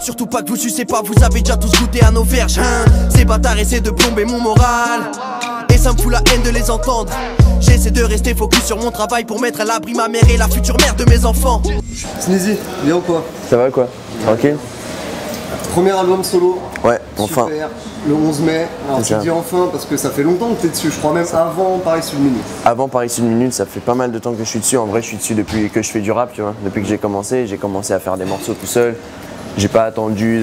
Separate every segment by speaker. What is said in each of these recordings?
Speaker 1: surtout pas que vous sucez pas, vous avez déjà tous goûté à nos verges, hein. Ces bâtards essaient de plomber mon moral, et ça me fout la haine de les entendre. J'essaie de rester focus sur mon travail pour mettre à l'abri ma mère et la future mère de mes enfants.
Speaker 2: Sneezy, bien ou quoi?
Speaker 3: Ça va quoi? Tranquille?
Speaker 2: Premier album solo.
Speaker 3: Ouais, enfin.
Speaker 2: Super, le 11 mai. Alors tu dis enfin parce que ça fait longtemps que tu es dessus, je crois même avant Paris Sud Minute.
Speaker 3: Avant Paris Sud Minute, ça fait pas mal de temps que je suis dessus. En vrai, je suis dessus depuis que je fais du rap, tu vois. Depuis que j'ai commencé à faire des morceaux tout seul. J'ai pas attendu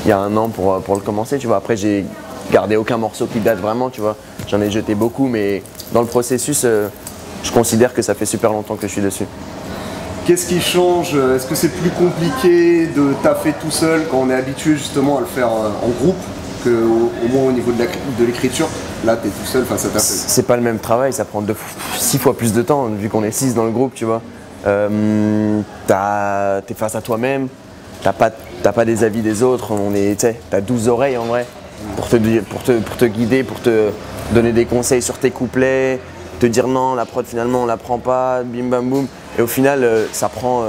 Speaker 3: il y a un an pour le commencer, tu vois. Après, j'ai gardé aucun morceau qui date vraiment, tu vois. J'en ai jeté beaucoup, mais dans le processus, je considère que ça fait super longtemps que je suis dessus.
Speaker 2: Qu'est-ce qui change? Est-ce que c'est plus compliqué de taffer tout seul quand on est habitué justement à le faire en groupe qu'au moins au niveau de l'écriture? Là, t'es tout seul face à ta feuille.
Speaker 3: C'est pas le même travail, ça prend 6 fois plus de temps vu qu'on est 6 dans le groupe, tu vois. T'es face à toi-même, t'as pas des avis des autres, t'as 12 oreilles en vrai pour te guider, pour te donner des conseils sur tes couplets, te dire non, la prod finalement on la prend pas, bim bam boum. Et au final, ça prend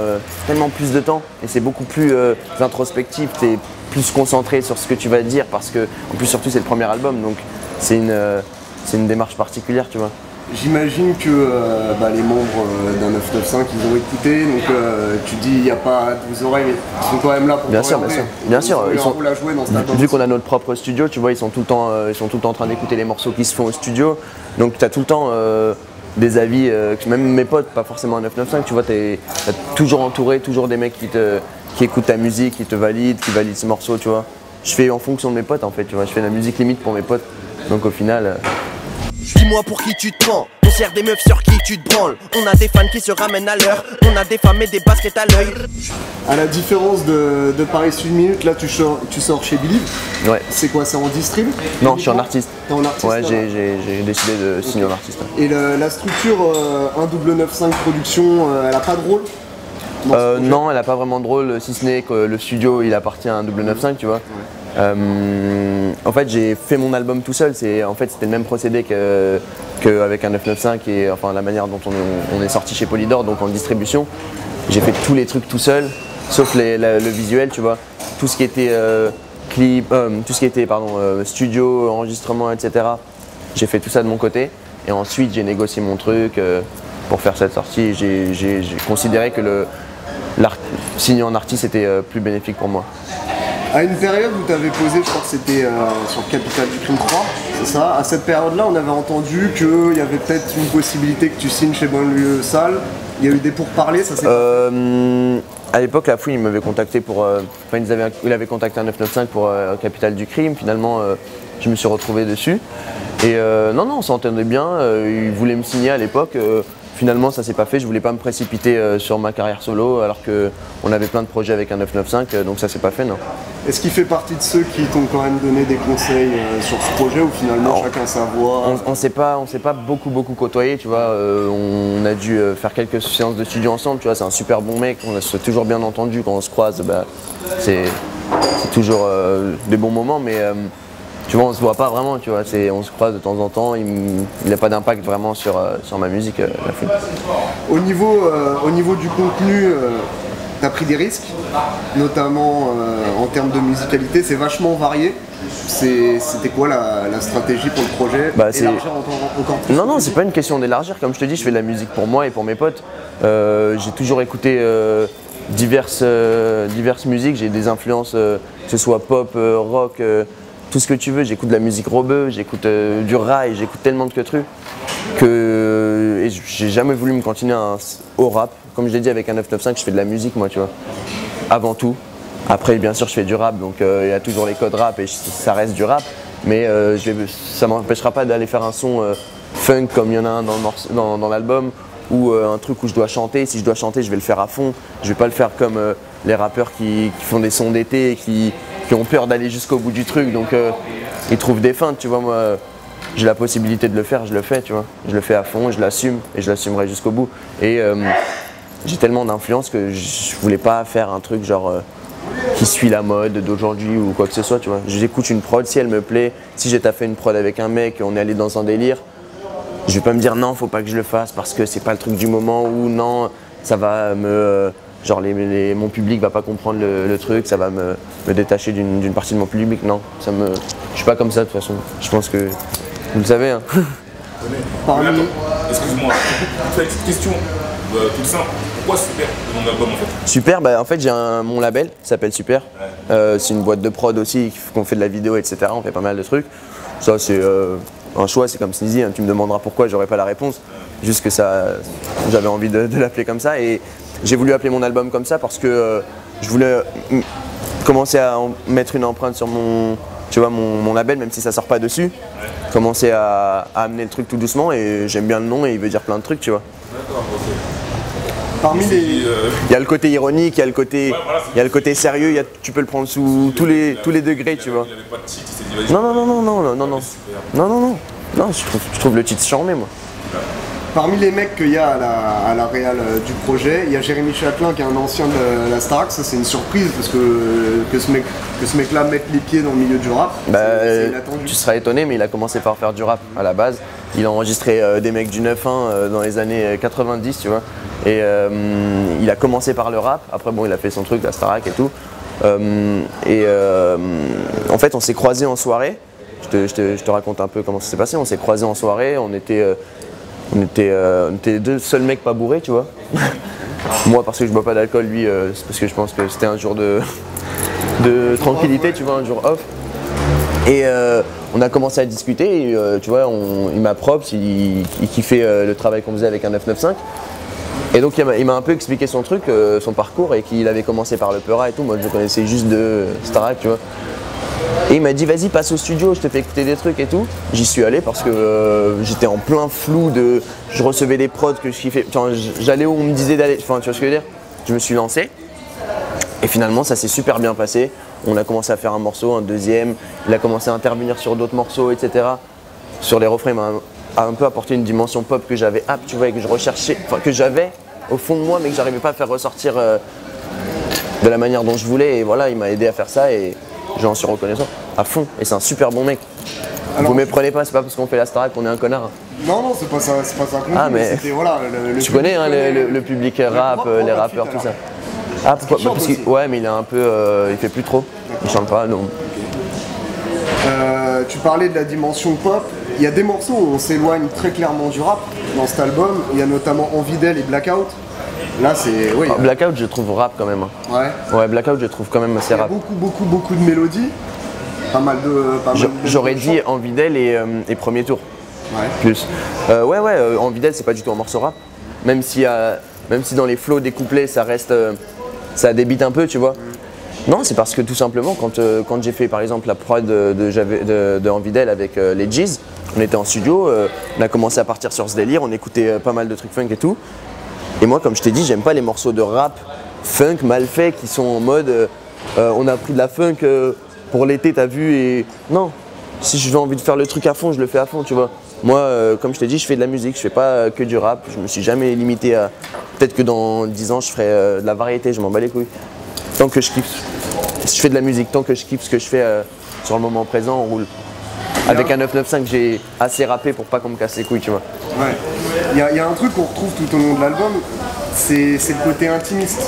Speaker 3: tellement plus de temps et c'est beaucoup plus introspectif, tu es plus concentré sur ce que tu vas dire parce que, en plus surtout c'est le premier album, donc c'est une démarche particulière, tu vois.
Speaker 2: J'imagine que les membres d'un 995 ils ont écouté, donc tu dis il n'y a pas 12 oreilles, mais ils sont quand même là pour
Speaker 3: bien sûr, bien sûr.
Speaker 2: Ils sont là jouer dans cet album.
Speaker 3: Vu qu'on a notre propre studio, tu vois, ils sont tout le temps en train d'écouter les morceaux qui se font au studio, donc tu as tout le temps des avis, même mes potes, pas forcément un 995, tu vois, t'es toujours entouré, toujours des mecs qui écoutent ta musique, qui te valident, qui valident ce morceau, tu vois. Je fais en fonction de mes potes en fait, tu vois, je fais la musique limite pour mes potes, donc au final…
Speaker 1: Dis-moi pour qui tu te prends, on sert des meufs sur qui tu te branles. On a des fans qui se ramènent à l'heure, on a des femmes et des baskets à l'œil.
Speaker 2: À la différence de Paris Sud Minute, là tu sors chez Believe.
Speaker 3: Ouais.
Speaker 2: C'est quoi, c'est en distrib?
Speaker 3: Non, je suis en artiste.
Speaker 2: T'es en artiste?
Speaker 3: Ouais, j'ai décidé de signer en artiste.
Speaker 2: Et la structure 1995 Production, elle a pas de rôle?
Speaker 3: Non, elle a pas vraiment de rôle, si ce n'est que le studio il appartient à 1995, tu vois. Ouais. En fait, j'ai fait mon album tout seul. C'était le même procédé qu'avec un 995 et enfin la manière dont on est sorti chez Polydor, donc en distribution. J'ai fait tous les trucs tout seul, sauf le visuel, tu vois. Tout ce qui était clip, tout ce qui était studio, enregistrement, etc. J'ai fait tout ça de mon côté. Et ensuite, j'ai négocié mon truc pour faire cette sortie. J'ai considéré que signer en artiste était plus bénéfique pour moi.
Speaker 2: À une période où tu avais posé, je crois que c'était sur Capital du Crime 3, c'est ça? À cette période-là, on avait entendu qu'il y avait peut-être une possibilité que tu signes chez Banlieue Sale. Il y a eu des pourparlers, ça s'est
Speaker 3: à l'époque, la fouille, il m'avait contacté il avait contacté un 995 pour Capital du Crime. Finalement, je me suis retrouvé dessus. Et non, on s'entendait bien. Il voulait me signer à l'époque. Finalement, ça s'est pas fait. Je voulais pas me précipiter sur ma carrière solo, alors qu'on avait plein de projets avec un 995, donc ça s'est pas fait, non.
Speaker 2: Est-ce qu'il fait partie de ceux qui t'ont quand même donné des conseils sur ce projet ou finalement chacun sa voix?
Speaker 3: On s'est pas beaucoup côtoyé, tu vois. On a dû faire quelques séances de studio ensemble, tu vois. C'est un super bon mec. On s'est toujours bien entendu quand on se croise. C'est toujours des bons moments, mais tu vois, on se voit pas vraiment, tu vois. On se croise de temps en temps. Il n'a pas d'impact vraiment sur ma musique. La fouille.
Speaker 2: Au niveau du contenu. Tu as pris des risques, notamment en termes de musicalité, c'est vachement varié. C'était quoi la stratégie pour le projet? Élargir encore plus?
Speaker 3: Non, c'est pas une question d'élargir. Comme je te dis, je fais de la musique pour moi et pour mes potes. J'ai toujours écouté diverses musiques. J'ai des influences, que ce soit pop, rock, tout ce que tu veux. J'écoute de la musique rebeu, j'écoute du rail, j'écoute tellement de trucs et j'ai jamais voulu me continuer au rap. Comme je l'ai dit, avec un 995, je fais de la musique, moi, tu vois, avant tout. Après, bien sûr, je fais du rap, donc il y a toujours les codes rap et ça reste du rap. Mais ça m'empêchera pas d'aller faire un son funk comme il y en a un dans l'album ou un truc où je dois chanter. Si je dois chanter, je vais le faire à fond. Je vais pas le faire comme les rappeurs qui font des sons d'été et qui ont peur d'aller jusqu'au bout du truc. Donc, ils trouvent des feintes, tu vois, moi. J'ai la possibilité de le faire, je le fais, tu vois. Je le fais à fond, je l'assume et je l'assumerai jusqu'au bout. Et j'ai tellement d'influence que je voulais pas faire un truc genre qui suit la mode d'aujourd'hui ou quoi que ce soit, tu vois. J'écoute une prod, si elle me plaît, si j'ai taffé une prod avec un mec, on est allé dans un délire, je vais pas me dire non, faut pas que je le fasse parce que c'est pas le truc du moment ou non, ça va me genre mon public va pas comprendre le truc, ça va me détacher d'une partie de mon public. Non, je suis pas comme ça de toute façon. Je pense que vous le savez. Hein.
Speaker 4: Excuse-moi, une petite question toute simple. Pourquoi Super, le nom d'album en fait?
Speaker 3: Super, bah en fait j'ai mon label qui s'appelle Super. Ouais. C'est une boîte de prod aussi, qu'on fait de la vidéo, etc. On fait pas mal de trucs. Ça c'est un choix, c'est comme Sneezy, hein. Tu me demanderas pourquoi, j'aurai pas la réponse. Juste que j'avais envie de l'appeler comme ça. Et j'ai voulu appeler mon album comme ça parce que je voulais commencer à mettre une empreinte sur mon label, même si ça sort pas dessus. Ouais. Commencer à amener le truc tout doucement et j'aime bien le nom et il veut dire plein de trucs, tu vois.
Speaker 4: D'accord, ok.
Speaker 2: Parmi les...
Speaker 3: Il y a le côté ironique, il y a le côté, il y a le côté sérieux, tu peux le prendre sous tous les degrés, tu vois.
Speaker 4: Il avait pas de titre, il s'est dit,
Speaker 3: non, je trouve le titre charmé, moi.
Speaker 2: Parmi les mecs qu'il y a à la réal du projet, il y a Jérémy Chatelain qui est un ancien de la Starac. Ça c'est une surprise parce que ce mec-là mette les pieds dans le milieu du rap.
Speaker 3: Bah, tu seras étonné, mais il a commencé par faire du rap à la base. Il a enregistré des mecs du 9-1 dans les années 90, tu vois. Et il a commencé par le rap. Après bon, il a fait son truc, la Starac et tout. En fait, on s'est croisés en soirée. Je te raconte un peu comment ça s'est passé. On s'est croisés en soirée. On était les deux seuls mecs pas bourrés, tu vois. Moi parce que je bois pas d'alcool, lui c'est parce que je pense que c'était un jour de tranquillité, tu vois, un jour off. Et on a commencé à discuter et tu vois, il m'a props, il kiffait le travail qu'on faisait avec un 995. Et donc il m'a un peu expliqué son truc, son parcours et qu'il avait commencé par le Peura et tout. Moi je connaissais juste de Starac, tu vois. Et il m'a dit vas-y passe au studio, je te fais écouter des trucs et tout. J'y suis allé parce que j'étais en plein flou je recevais des prods que je kiffais. Enfin, j'allais où on me disait d'aller, enfin tu vois ce que je veux dire. Je me suis lancé et finalement ça s'est super bien passé. On a commencé à faire un morceau, un deuxième, il a commencé à intervenir sur d'autres morceaux, etc. Sur les refrains, il m'a un peu apporté une dimension pop que j'avais tu vois, et que je recherchais, enfin que j'avais au fond de moi mais que j'arrivais pas à faire ressortir de la manière dont je voulais. Et voilà, il m'a aidé à faire ça et j'en suis reconnaissant à fond et c'est un super bon mec. Alors, vous méprenez pas, c'est pas parce qu'on fait la Starac qu'on est un connard.
Speaker 2: Non, c'est pas ça.
Speaker 3: Ah mais voilà, tu connais hein, le public rap, les rappeurs, tout ça. Ah pourquoi bah, parce que, ouais mais il est un peu, il fait plus trop, il chante pas donc.
Speaker 2: Tu parlais de la dimension pop, il y a des morceaux où on s'éloigne très clairement du rap dans cet album, il y a notamment Envie d'elle et Blackout. Là c'est... Oui,
Speaker 3: Blackout je trouve rap quand même. Hein. Ouais, Blackout je trouve quand même assez rap.
Speaker 2: Il y a beaucoup de mélodies, pas mal de...
Speaker 3: J'aurais dit Envie d'elle et Premier Tour.
Speaker 2: Ouais.
Speaker 3: Plus. Envie d'elle c'est pas du tout un morceau rap. Même si dans les flows des couplets ça reste... ça débite un peu, tu vois. Non, c'est parce que tout simplement quand j'ai fait par exemple la prod de Envie d'elle avec les G's, on était en studio, on a commencé à partir sur ce délire, on écoutait pas mal de trucs funk et tout. Et moi, comme je t'ai dit, j'aime pas les morceaux de rap funk mal faits qui sont en mode on a pris de la funk pour l'été, t'as vu, et non, si j'ai envie de faire le truc à fond, je le fais à fond, tu vois. Moi, comme je t'ai dit, je fais de la musique, je fais pas que du rap, je me suis jamais limité à... Peut-être que dans 10 ans, je ferai de la variété, je m'en bats les couilles. Tant que je kiffe, je fais de la musique, tant que je kiffe ce que je fais sur le moment présent, on roule. Avec un 995, j'ai assez rappé pour pas qu'on me casse les couilles, tu vois.
Speaker 2: Ouais. Il y a un truc qu'on retrouve tout au long de l'album, c'est le côté intimiste.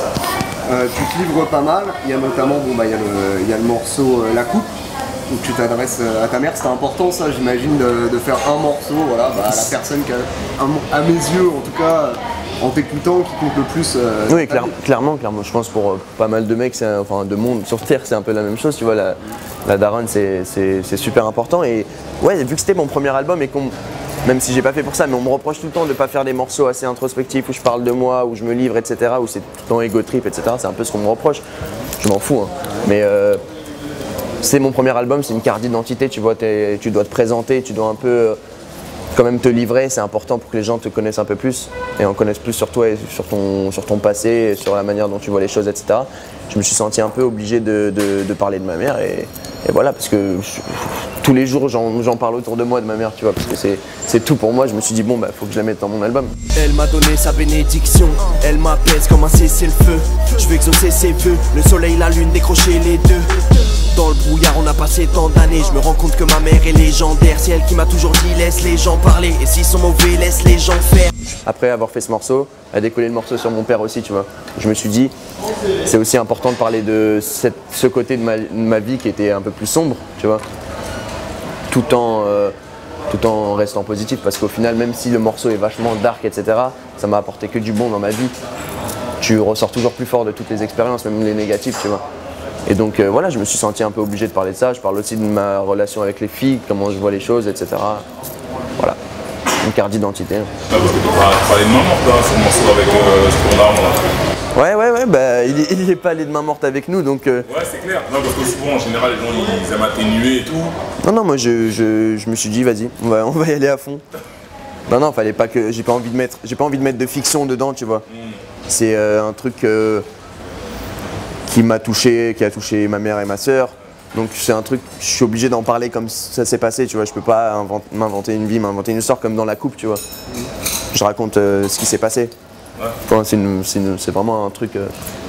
Speaker 2: Tu te livres pas mal, il y a notamment, il y a le morceau La Coupe, où tu t'adresses à ta mère. C'était important ça, j'imagine, de faire un morceau à la personne qui a, à mes yeux en tout cas, en t'écoutant, qui compte le plus.
Speaker 3: Oui, clairement. Je pense pour pas mal de mecs, enfin de monde sur Terre, c'est un peu la même chose. Tu vois, la daronne, c'est super important. Et ouais, vu que c'était mon premier album et même si j'ai pas fait pour ça, mais on me reproche tout le temps de pas faire des morceaux assez introspectifs où je parle de moi, où je me livre, etc., où c'est tout le temps ego trip, etc. C'est un peu ce qu'on me reproche. Je m'en fous, hein. Mais c'est mon premier album, c'est une carte d'identité, tu vois, tu dois te présenter, tu dois un peu quand même te livrer, c'est important pour que les gens te connaissent un peu plus et en connaissent plus sur toi et sur ton passé, et sur la manière dont tu vois les choses, etc. Je me suis senti un peu obligé de parler de ma mère et voilà, parce que tous les jours j'en parle autour de moi de ma mère, tu vois, parce que c'est tout pour moi. Je me suis dit bon bah faut que je la mette dans mon album.
Speaker 1: Elle m'a donné sa bénédiction, elle m'apaise comme un cessez-le-feu. Je veux exaucer ses vœux, le soleil, la lune, décrocher les deux. Dans le brouillard on a passé tant d'années, je me rends compte que ma mère est légendaire. C'est elle qui m'a toujours dit laisse les gens parler, et s'ils sont mauvais laisse les gens faire.
Speaker 3: après avoir fait ce morceau, a décollé le morceau sur mon père aussi, tu vois. Je me suis dit, c'est aussi important de parler de ce côté de ma vie qui était un peu plus sombre, tu vois, tout en restant positif, parce qu'au final, même si le morceau est vachement dark, etc., ça m'a apporté que du bon dans ma vie. Tu ressors toujours plus fort de toutes les expériences, même les négatives, tu vois. Et donc voilà, je me suis senti un peu obligé de parler de ça. Je parle aussi de ma relation avec les filles, comment je vois les choses, etc. Voilà, une carte d'identité.
Speaker 4: Parce que tu as parlé de main morte sur le morceau avec Storm Darwin.
Speaker 3: Ouais, bah, il est pas allé de main morte avec nous, donc...
Speaker 4: Ouais, c'est clair. Non, parce que souvent, en général, les gens, ils aiment atténuer et tout.
Speaker 3: Non, moi, je me suis dit, vas-y, on va y aller à fond. Non, fallait pas que... J'ai pas envie de mettre de fiction dedans, tu vois. C'est un truc qui m'a touché, qui a touché ma mère et ma sœur. Donc c'est un truc, je suis obligé d'en parler comme ça s'est passé, tu vois. Je peux pas m'inventer une vie, m'inventer une histoire comme dans La Coupe, tu vois. Je raconte ce qui s'est passé. Ouais. Enfin, c'est vraiment un truc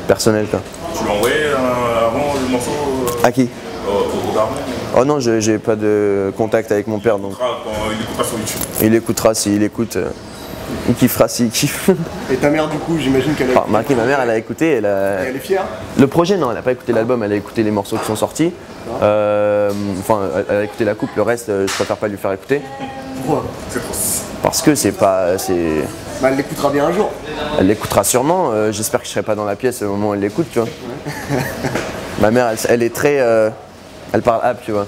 Speaker 3: personnel, quoi.
Speaker 4: Tu l'as envoyé avant le morceau
Speaker 3: à qui?
Speaker 4: Au Darwin.
Speaker 3: Oh non, j'ai pas de contact avec mon père, donc.
Speaker 4: Il écoutera sur YouTube.
Speaker 3: Il écoutera s'il écoute. Il kiffera s'il kiffe.
Speaker 2: Et ta mère, du coup, j'imagine qu'elle a
Speaker 3: écouté. Ma mère, elle a écouté.
Speaker 2: Et elle est fière?
Speaker 3: Le projet, non, elle n'a pas écouté l'album, elle a écouté les morceaux qui sont sortis. Enfin, elle a écouté La Coupe, le reste, je préfère pas lui faire écouter.
Speaker 2: Pourquoi?
Speaker 3: Parce que c'est pas.
Speaker 2: Bah, elle l'écoutera bien un jour.
Speaker 3: Elle l'écoutera sûrement. J'espère que je serai pas dans la pièce au moment où elle l'écoute, tu vois. Ouais. Ma mère, elle est très. Elle parle rap, tu vois.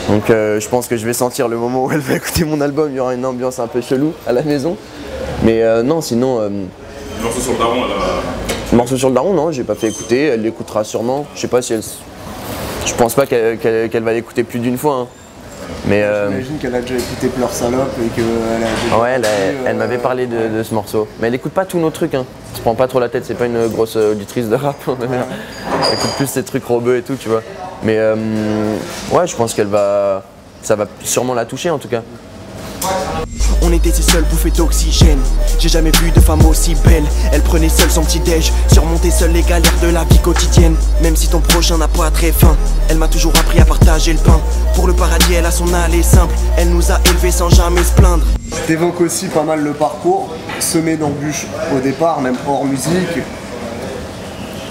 Speaker 3: Donc je pense que je vais sentir le moment où elle va écouter mon album, il y aura une ambiance un peu chelou à la maison. Mais non, sinon... Le
Speaker 4: morceau sur le daron,
Speaker 3: Le morceau sur le daron, non, j'ai pas fait écouter, elle l'écoutera sûrement. Je sais pas si elle... Je pense pas qu'elle va l'écouter plus d'une fois. Hein. Mais
Speaker 2: j'imagine qu'elle a déjà écouté Pleurs Salope et qu'elle a déjà...
Speaker 3: Ouais, elle m'avait parlé de ce morceau. Mais elle écoute pas tous nos trucs, hein. Elle se prend pas trop la tête, c'est pas une grosse auditrice de rap. Elle écoute plus ces trucs robeux et tout, tu vois. Mais ouais, je pense qu'elle va... Ça va sûrement la toucher en tout cas.
Speaker 1: On était ses seules bouffées d'oxygène. J'ai jamais vu de femme aussi belle. Elle prenait seule son petit déj, surmontait seule les galères de la vie quotidienne. Même si ton prochain n'a pas très faim, elle m'a toujours appris à partager le pain. Pour le paradis elle a son aller simple, elle nous a élevés sans jamais se plaindre.
Speaker 2: T'évoques aussi pas mal le parcours, semé d'embûches au départ, même hors musique.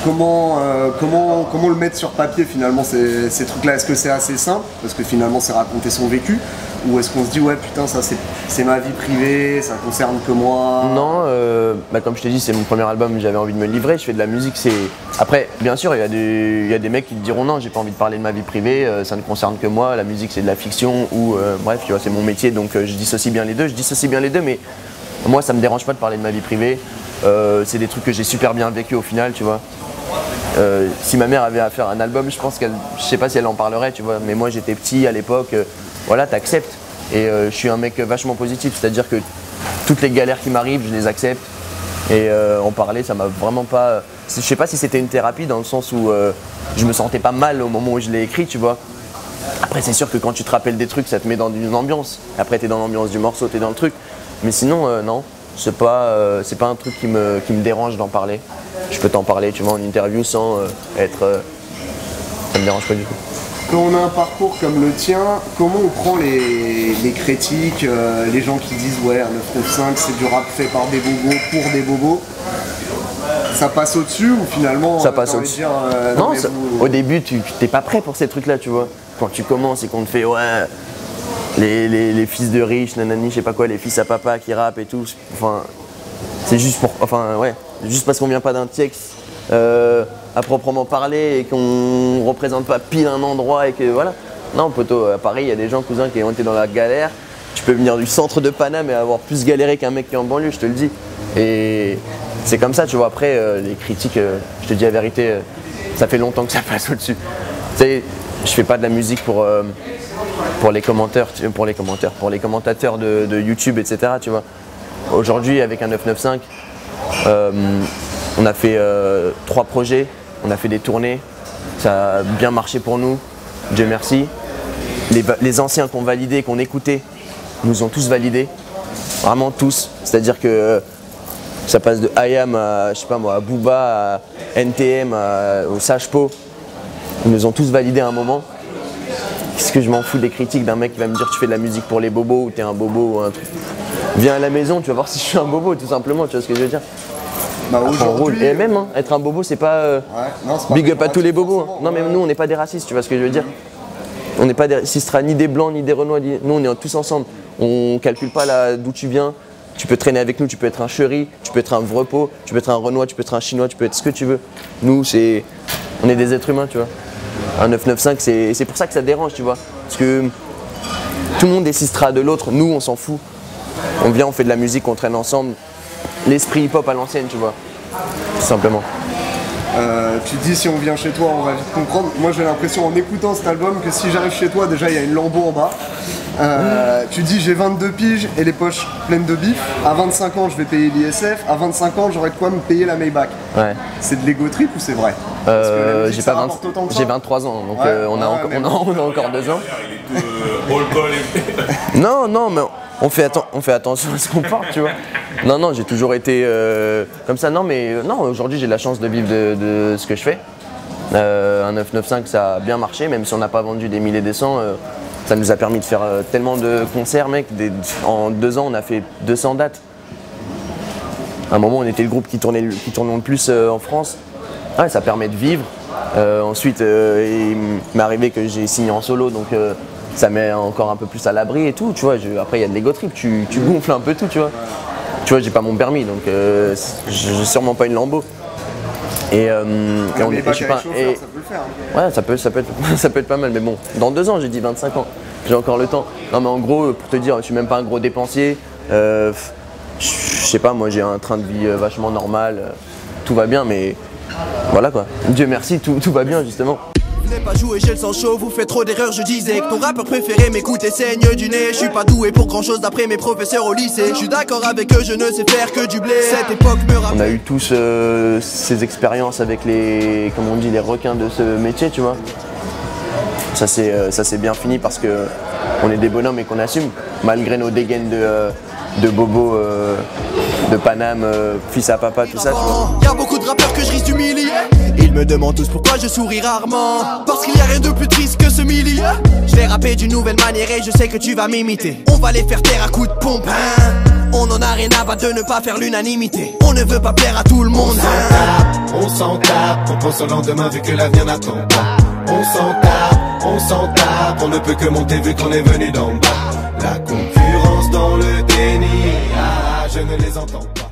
Speaker 2: Comment le mettre sur papier finalement ces trucs-là? Est-ce que c'est assez simple? Parce que finalement c'est raconter son vécu. Ou est-ce qu'on se dit ouais putain ça c'est ma vie privée, ça concerne que moi?
Speaker 3: Non, comme je t'ai dit c'est mon premier album, j'avais envie de me livrer, je fais de la musique, c'est... Après bien sûr il y a des mecs qui te diront non j'ai pas envie de parler de ma vie privée, ça ne concerne que moi, la musique c'est de la fiction ou bref tu vois c'est mon métier donc je dissocie bien les deux, mais moi ça me dérange pas de parler de ma vie privée, c'est des trucs que j'ai super bien vécu au final tu vois. Si ma mère avait à faire un album, je pense je sais pas si elle en parlerait, tu vois. Mais moi j'étais petit à l'époque, voilà, t'acceptes. Et je suis un mec vachement positif, c'est-à-dire que toutes les galères qui m'arrivent, je les accepte. Et en parler, ça m'a vraiment pas. Je sais pas si c'était une thérapie dans le sens où je me sentais pas mal au moment où je l'ai écrit, tu vois. Après c'est sûr que quand tu te rappelles des trucs, ça te met dans une ambiance. Après t'es dans l'ambiance du morceau, t'es dans le truc. Mais sinon non, c'est pas un truc qui me dérange d'en parler. Je peux t'en parler, tu vois, en interview sans être... ça me dérange pas du tout.
Speaker 2: Quand on a un parcours comme le tien, comment on prend les critiques, les gens qui disent ouais, un 995 c'est du rap fait par des bobos, pour des bobos? Ça passe au-dessus ou finalement...
Speaker 3: Ça passe au-dessus. Non, au début, tu t'es pas prêt pour ces trucs-là, tu vois. Quand tu commences et qu'on te fait ouais, les fils de riches, nanani, je sais pas quoi, les fils à papa qui rappent et tout, enfin... C'est juste pour... Enfin, ouais. Juste parce qu'on vient pas d'un texte à proprement parler et qu'on représente pas pile un endroit et que voilà. Non, poteau, à Paris, il y a des gens, cousins, qui ont été dans la galère. Tu peux venir du centre de Paname et avoir plus galéré qu'un mec qui est en banlieue, je te le dis. Et c'est comme ça, tu vois. Après, les critiques, je te dis la vérité, ça fait longtemps que ça passe au-dessus. Tu sais, je fais pas de la musique pour les commentaires, pour les commentateurs de YouTube, etc. Tu vois. Aujourd'hui, avec un 995, on a fait 3 projets, on a fait des tournées, ça a bien marché pour nous, Dieu merci. Les anciens qu'on validé, qu'on écoutait, nous ont tous validés, vraiment tous. C'est-à-dire que ça passe de IAM à, je sais pas moi, à Booba, à NTM, au Sage-Po. Ils nous ont tous validés à un moment. Qu'est-ce que je m'en fous des critiques d'un mec qui va me dire tu fais de la musique pour les bobos ou t'es un bobo ou un truc. Viens à la maison, tu vas voir si je suis un bobo, tout simplement, tu vois ce que je veux dire.
Speaker 2: Bah,
Speaker 3: On roule.
Speaker 2: aujourd'hui,
Speaker 3: Et même, hein, être un bobo, c'est pas
Speaker 2: ouais, non, c'est pas
Speaker 3: big up à tous les bobos.
Speaker 2: forcément,
Speaker 3: Non, mais
Speaker 2: ouais.
Speaker 3: nous, on n'est pas des racistes, tu vois ce que je veux dire. On n'est pas des racistes, ni des blancs, ni des renois. Nous, on est tous ensemble. On calcule pas d'où tu viens. Tu peux traîner avec nous, tu peux être un chéri, tu peux être un vrepo, tu peux être un renois, tu peux être un chinois, tu peux être ce que tu veux. Nous, on est des êtres humains, tu vois. Un 995, c'est pour ça que ça dérange, tu vois. Parce que tout le monde est sistra de l'autre, nous, on s'en fout. On vient, on fait de la musique, on traîne ensemble. L'esprit hip-hop à l'ancienne, tu vois. Tout simplement.
Speaker 2: Tu dis si on vient chez toi on va vite comprendre. Moi j'ai l'impression en écoutant cet album que si j'arrive chez toi déjà il y a une lambeau en bas. Tu dis j'ai 22 piges et les poches pleines de bif. À 25 ans je vais payer l'ISF. À 25 ans j'aurais de quoi me payer la Maybach.
Speaker 3: Ouais.
Speaker 2: C'est de l'ego trip ou c'est vrai?
Speaker 3: J'ai pas 20, j'ai 23 ans, donc
Speaker 2: Ouais,
Speaker 3: on a encore 2 ans.
Speaker 4: Il est tout all-call et...
Speaker 3: Non, mais on fait attention à ce qu'on porte, tu vois. Non, j'ai toujours été comme ça. Non, mais non, aujourd'hui j'ai la chance de vivre de ce que je fais. Un 995, ça a bien marché, même si on n'a pas vendu des milliers et des cents. Ça nous a permis de faire tellement de concerts, mec. En 2 ans, on a fait 200 dates. À un moment, on était le groupe qui tournait le plus en France. Ouais, ça permet de vivre. Ensuite, il m'est arrivé que j'ai signé en solo, donc ça met encore un peu plus à l'abri et tout. Tu vois, après, il y a de l'ego trip, tu gonfles un peu tout, tu vois. Tu vois, j'ai pas mon permis, donc j'ai sûrement pas une Lambo. Et on
Speaker 2: est pas
Speaker 3: je suis pas.
Speaker 2: ça peut le faire. Hein.
Speaker 3: Ouais, ça peut être pas mal, mais bon, dans 2 ans, j'ai dit 25 ans, j'ai encore le temps. Non, mais en gros, pour te dire, je suis même pas un gros dépensier. Je sais pas, moi, j'ai un train de vie vachement normal, tout va bien, mais voilà quoi. Dieu merci, tout va bien justement.
Speaker 1: Venez pas jouer, j'ai le sang chaud, vous faites trop d'erreurs, je disais que ton rappeur préféré m'écoute et saigne du nez. Je suis pas doué pour grand chose d'après mes professeurs au lycée. Je suis d'accord avec eux, je ne sais faire que du blé. Cette époque me rappelle.
Speaker 3: On a eu tous ces expériences avec les, comme on dit, les requins de ce métier, tu vois. Ça c'est bien fini parce que on est des bonhommes et qu'on assume, malgré nos dégaines de bobo, de Paname, fils à papa, tout ça, tu vois.
Speaker 1: Y'a beaucoup de rappeurs que je risque d'humilier. Ils me demandent tous pourquoi je souris rarement. Parce qu'il y a rien de plus triste que ce milieu. Je vais rapper d'une nouvelle manière et je sais que tu vas m'imiter. On va les faire taire à coups de pompe, hein. On en a rien à battre de ne pas faire l'unanimité. On ne veut pas plaire à tout le monde, hein.
Speaker 5: On s'en tape, on pense au lendemain vu que l'avenir n'attend pas. On s'en tape, on ne peut que monter vu qu'on est venu d'en bas. La concurrence dans le déni, je ne les entends pas.